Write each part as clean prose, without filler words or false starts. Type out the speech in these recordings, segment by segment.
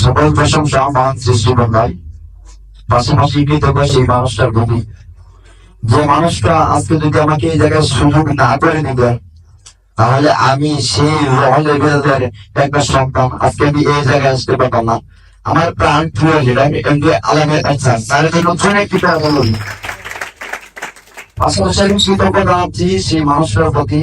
সকল প্রশংসা মহান সৃষ্টিকর্তার, পাশাপাশি কৃতজ্ঞ সেই মানুষটার প্রতি, যে মানুষটা আজকে যদি আমাকে এই জায়গায় সুযোগ না করে দিবে, তাহলে আমি সেই লেভেলের একটা সন্তান আজকে আমি এই জায়গায় আসতে পারতাম না। আমার প্রাণ প্রিয় লিডার এমডি আলমের আচ্ছা তার জন্য অনেক কিছু বলুন। পাশাপাশি আমি কৃতজ্ঞ জানাচ্ছি সেই মানুষটার প্রতি,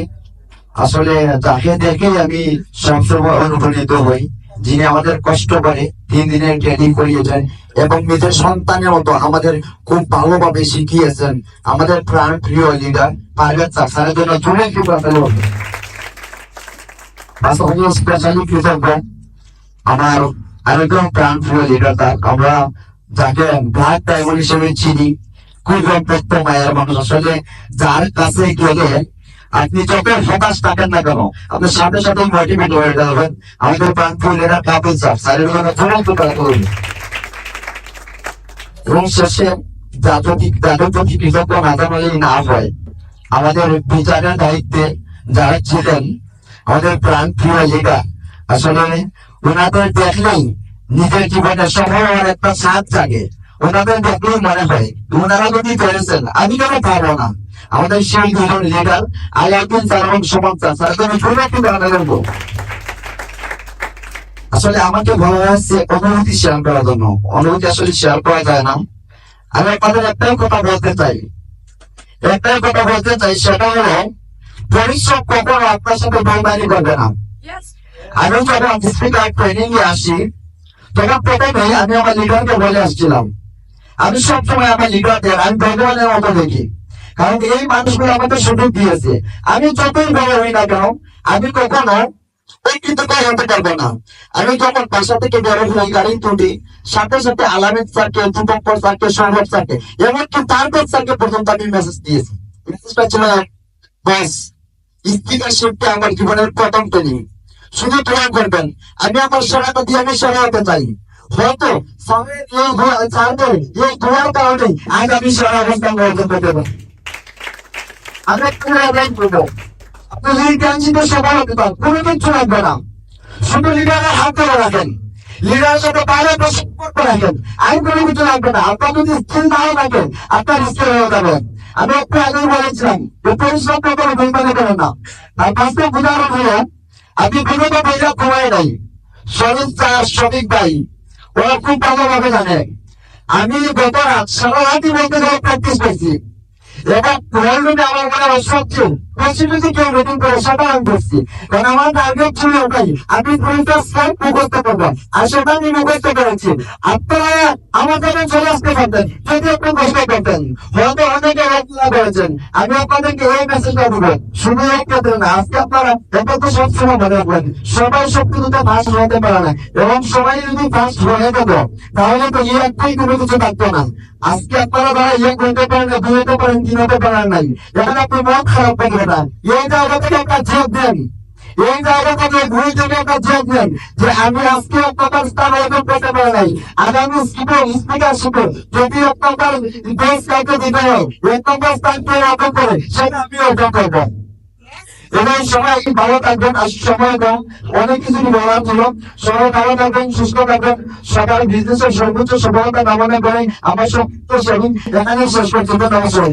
আসলে যাকে দেখেই আমি সবসময় অনুপ্রাণিত হই, যিনি আমাদের কষ্ট করে 3 দিনের ট্রেনিং করিয়েছেন এবং নিজের সন্তানের মতো আমাদের খুব ভালোভাবে শিখিয়েছেন। আমাদের প্রাণ প্রিয় লিডার পারভেজ স্যারের জন্য অনেক কিছু পাশাপাশি স্পেশালি কৃতজ্ঞ আমার আরেকজন প্রাণ প্রিয় লিডার, তার আমরা যাকে ব্ল্যাক ডায়মন্ড হিসেবে চিনি, খুব অত্যন্ত মায়ের মানুষ। আসলে যার কাছে গেলে আপনি যত হতাশ থাকেন না কেন, আপনি সাথে সাথে মোটিভেট হয়ে যাবেন। আমাদের প্রাণ প্রিয় লিডার কাপুর স্যারের জন্য করুন। এবং শেষে যাদের প্রতি কৃতজ্ঞ না জানালেই না হয়, আমাদের বিচারের দায়িত্বে যারা ছিলেন আমাদের প্রাণ প্রিয় লিডার, আসলে ওনাদের দেখলেই নিজের জীবনে সফল হওয়ার একটা স্বাদ জাগে। ওনাদের দেখলেই মনে হয় ওনারা যদি পেরেছেন আমি কেন পারবো না। আমাদের সেই দুজন লিডার আলাউদ্দিন স্যার এবং সুমন স্যার করবো। আসলে আমাকে বলা হচ্ছে অনুভূতি শেয়ার করার জন্য, অনুভূতি আসলে শেয়ার করা যায় না। আমি আপনাদের একটাই কথা বলতে চাই, সেটা হলো পরিশ্রম কখনো আপনার সাথে বেইমানি করবে না। আমি যখন স্পিকার ট্রেনিং এ আসি, তখন প্রথমে আমি আমার লিডারকে বলে আসছিলাম, আমি সবসময় আমার লিডারদের আমি ভগবানের মতো দেখি, কারণ এই মানুষগুলো আমাকে সুযোগ দিয়েছে। আমি যতই বড় হই না কেন, আমি কখনো হতে পারবো না। আমি যখন বাসা থেকে বের হই, গাড়ি তুলি, সাথে সাথে আলামিন স্যারকে, দীপঙ্কর স্যারকে, সৌরভ স্যারকে, এমনকি তারপর স্যারকে পর্যন্ত আমি মেসেজ দিয়েছি। মেসেজটা ছিল বাস স্পিকারশিপটা আমার জীবনের প্রথম ট্রেনিং, শুধু দোয়া করবেন। আমি আমার সেরাটা দিয়ে আমি সেরা হতে চাই। হয়তো এই দোয়ার কারণে আজ আমি সেরা অবস্থান গ্রহণ করতে পারি। আমি করবো আপনি লিডারশিপ সফল হতে পারেন, কোনো কিছু লাগবে না, শুধু লিডারের হাত ধরে রাখেন, লিডারের সাথে বাইরে সম্পর্ক রাখেন, আইন কোনো কিছু লাগবে না। আপনার যদি স্কিল নাও রাখেন, আপনার স্কিল হয়ে যাবেন। আমি একটু আগেই বলেছিলাম পরিশ্রম করে বেইমানি করেন না। আর বাস্তব উদাহরণ হলো, আপনি বিগত বইটা ঘুমাই নাই, শ্রমিক ভাই ওরা খুব ভালোভাবে জানে। আমি গত রাত সারা রাতই বলতে গেলে প্র্যাকটিস করছি, এবার আমার মনে সবচেয়ে পসিবিলিটি কেউ মিটিং করে সেটা আমি করছি, কারণ আমার টার্গেট ছিল ওটাই, আমি 2টা স্লাইড মুখস্থ করবো, আর সেটা আমি মুখস্থ করেছি। আপনারা আমার কাছে চলে আসতে পারতেন যদি আপনি কষ্ট করতেন, হয়তো অনেকে করেছেন। আমি আপনাদেরকে এই মেসেজটা দেবো, শুধু এই ক্ষেত্রে না, আজকে আপনারা এটা তো সবসময় মনে রাখবেন, সবাই সব কিছুতে ফার্স্ট হতে পারে না, এবং সবাই যদি ফার্স্ট হয়ে যেত তাহলে তো এই একটাই কোনো কিছু থাকতো না। আজকে আপনারা যারা ইয়ে করতে পারেন না, 2 হতে পারেন, 3 হতে পারেন নাই, এখানে আপনি মন খারাপ করবেন না। এই জায়গা থেকে একটা জেদ দেন, এই জায়গা থেকে 2 থেকে একটা জেদ দেন যে আমি আজকে আপনাদের স্থান অর্জন করতে পারি নাই, আগামী স্পিকারশিপে যদি আপনাদের দেশ কাউকে দিতে হয়, 1 নম্বর স্থান পেয়ে অর্জন করে সেটা আমি অর্জন করবো। এবং সবাই ভালো থাকবেন। সময় কম, অনেক কিছু বলার ছিল। সবাই ভালো থাকবেন, সুস্থ থাকবেন, সবার বিজনেসের সর্বোচ্চ সফলতা কামনা করে আমার সব এখানে শেষ করতে নমস্কার।